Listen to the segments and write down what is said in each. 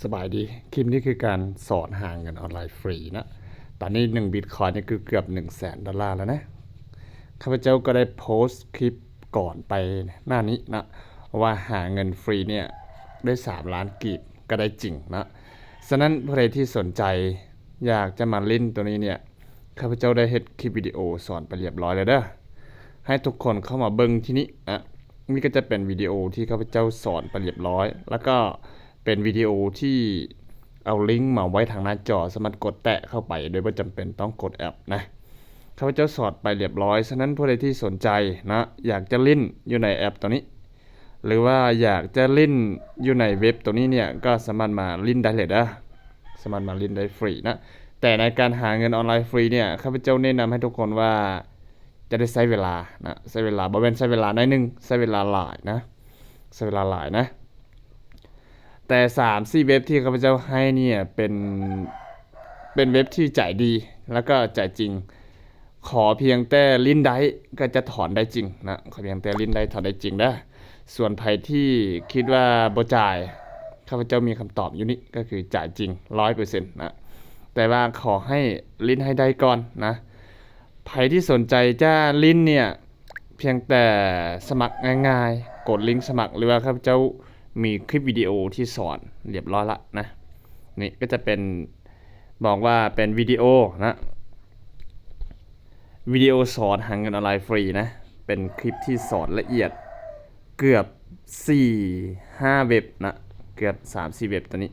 สบายดีคลิปนี้คือการสอนหาเงินออนไลน์ฟรีนะตอนนี้1บิตคอยนี่คือเกือบ100,000 ดอลลาร์แล้วนะข้าพเจ้าก็ได้โพสต์คลิปก่อนไปหน้านี้นะว่าหาเงินฟรีเนี่ยได้3 ล้านกีบก็ได้จริงนะฉะนั้นใครที่สนใจอยากจะมาเล่นตัวนี้เนี่ยข้าพเจ้าได้เฮ็ดคลิปวิดีโอสอนไปเรียบร้อยแล้วเด้อให้ทุกคนเข้ามาเบิ่งที่นี้นี่ก็จะเป็นวิดีโอที่ข้าพเจ้าสอนไปเรียบร้อยแล้วก็เป็นวิดีโอที่เอาลิงก์มาไว้ทางหน้าจอสามารถกดแตะเข้าไปโดยไม่จำเป็นต้องกดแอปนะข้าพเจ้าสอนไปเรียบร้อยฉะนั้นผู้ใดที่สนใจนะอยากจะเล่นอยู่ในแอปตัวนี้หรือว่าอยากจะเล่นอยู่ในเว็บตัวนี้เนี่ยก็สามารถมาเล่นได้เลยนะสามารถมาเล่นได้ฟรีนะแต่ในการหาเงินออนไลน์ฟรีเนี่ยข้าพเจ้าแนะนำให้ทุกคนว่าจะได้ใช้เวลานะใช้เวลาบ่แม่นใช้เวลาน้อยนึงใช้เวลาหลายนะใช้เวลาหลายนะแต่3-4เว็บที่ข้าพเจ้าให้เนี่ยเป็นเว็บที่จ่ายดีแล้วก็จ่ายจริงขอเพียงแต่ลิ้นได้ก็จะถอนได้จริงนะขอเพียงแต่ลิ้นได้ถอนได้จริงนะส่วนใครที่คิดว่าบ่จ่ายข้าพเจ้ามีคำตอบอยู่นี่ก็คือจ่ายจริง 100% นะแต่ว่าขอให้ลิ้นให้ได้ก่อนนะใครที่สนใจจะลิ้นเนี่ยเพียงแต่สมัครง่ายๆกดลิงก์สมัครหรือว่าข้าพเจ้ามีคลิปวิดีโอที่สอนเรียบร้อยละนะนี่ก็จะเป็นบอกว่าเป็นวิดีโอนะวิดีโอสอนหาเงินออนไลน์ฟรีนะเป็นคลิปที่สอนละเอียดเกือบ 4-5 เว็บนะเกือบ 3-4 เว็บตัวนี้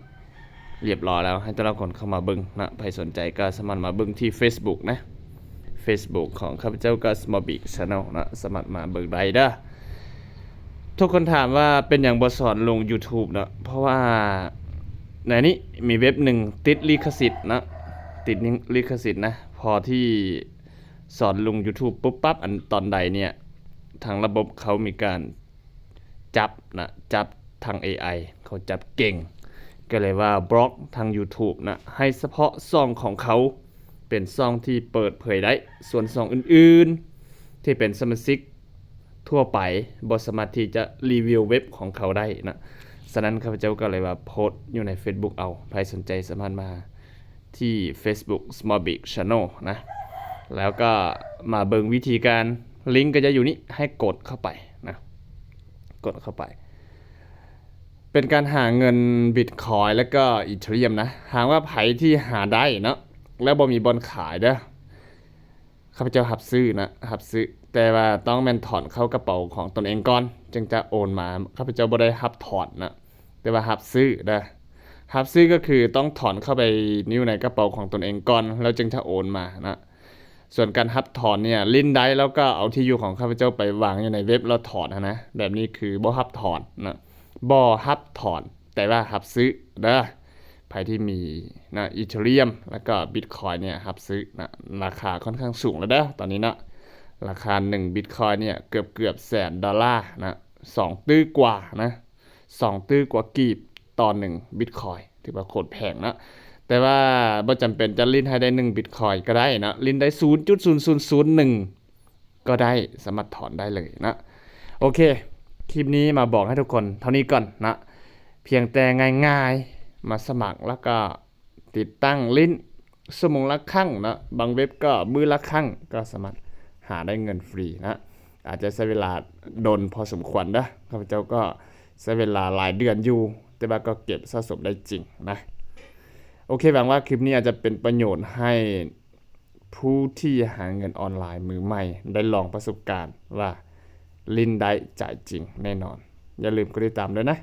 เรียบร้อยแล้วให้แต่ละคนเข้ามาเบิ่งนะใครสนใจก็สามารถมาเบิ่งที่ Facebook นะ Facebook ของข้าพเจ้าก็ Smallbig Channel นะสามารถมาเบิ่งได้เด้อทุกคนถามว่าเป็นอย่างบ่สอนลง YouTube นะเพราะว่าในนี้มีเว็บหนึ่งติดลิขสิทธิ์นะติดลิขสิทธิ์นะพอที่สอนลง YouTube ปุ๊บปั๊บอันตอนใดเนี่ยทางระบบเขามีการจับนะจับทาง AI เขาจับเก่งก็เลยว่าบล็อกทาง YouTube นะให้เฉพาะช่องของเขาเป็นช่องที่เปิดเผยได้ส่วนช่องอื่นๆที่เป็นสมาชิกทั่วไปบ่สามารถที่จะรีวิวเว็บของเขาได้นะฉะนั้นข้าพเจ้าก็เลยว่าโพสต์อยู่ใน Facebook เอาใครสนใจสามารถมาที่ Facebook Smallbig Channel นะแล้วก็มาเบิ่งวิธีการลิงก์ก็จะอยู่นี่ให้กดเข้าไปนะกดเข้าไปเป็นการหาเงินบิตคอยแล้วก็อีเธเรียมนะหากว่าไผที่หาได้เนาะแล้วบ่มีบอนขายเด้อข้าพเจ้าหับซื้อนะหับซื้อแต่ว่าต้องแม่นถอนเข้ากระเป๋าของตนเองก่อนจึงจะโอนมาข้าพเจ้าบ่ได้หับถอนนะแต่ว่าหับซื้อเด้อหับซื้อก็คือต้องถอนเข้าไปนิ้วในกระเป๋าของตนเองก่อนแล้วจึงจะโอนมานะส่วนการหับถอนเนี่ยลิ้นได้แล้วก็เอาที่อยู่ของข้าพเจ้าไปวางอยู่ในเว็บแล้วถอนนะแบบนี้คือบ่หับถอนนะบ่หับถอนแต่ว่าหับซื้อเด้อใครที่มีนะอีเธเรียมแล้วก็บิตคอยเนี่ยหับซื้อนะราคาค่อนข้างสูงแล้วเด้อตอนนี้นะราคา1บิตคอยเนี่ยเกือบ$100,000นะ2ตื้อกว่านะ2ตื้อกว่ากีบต่อ1บิตคอยถือว่าโคตรแพงนะแต่ว่าบ่จำเป็นจะลิ้นให้ได้1บิตคอยก็ได้นะลิ้นได้ 0.0001 ก็ได้สามารถถอนได้เลยนะโอเคคลิปนี้มาบอกให้ทุกคนเท่านี้ก่อนนะเพียงแต่ง่ายๆมาสมัครแล้วก็ติดตั้งลิ้นชั่วโมงละครั้งนะบางเว็บก็มื้อละครั้งก็สามารถหาได้เงินฟรีนะอาจจะใช้เวลาดนพอสมควรนะข้าพเจ้าก็ใช้เวลาหลายเดือนอยู่แต่ว่าก็เก็บสะสมได้จริงนะโอเคหวังว่าคลิปนี้อาจจะเป็นประโยชน์ให้ผู้ที่หาเงินออนไลน์มือใหม่ได้ลองประสบการณ์ว่าลิ้นได้จ่ายจริงแน่นอนอย่าลืมกดติดตามด้วยนะ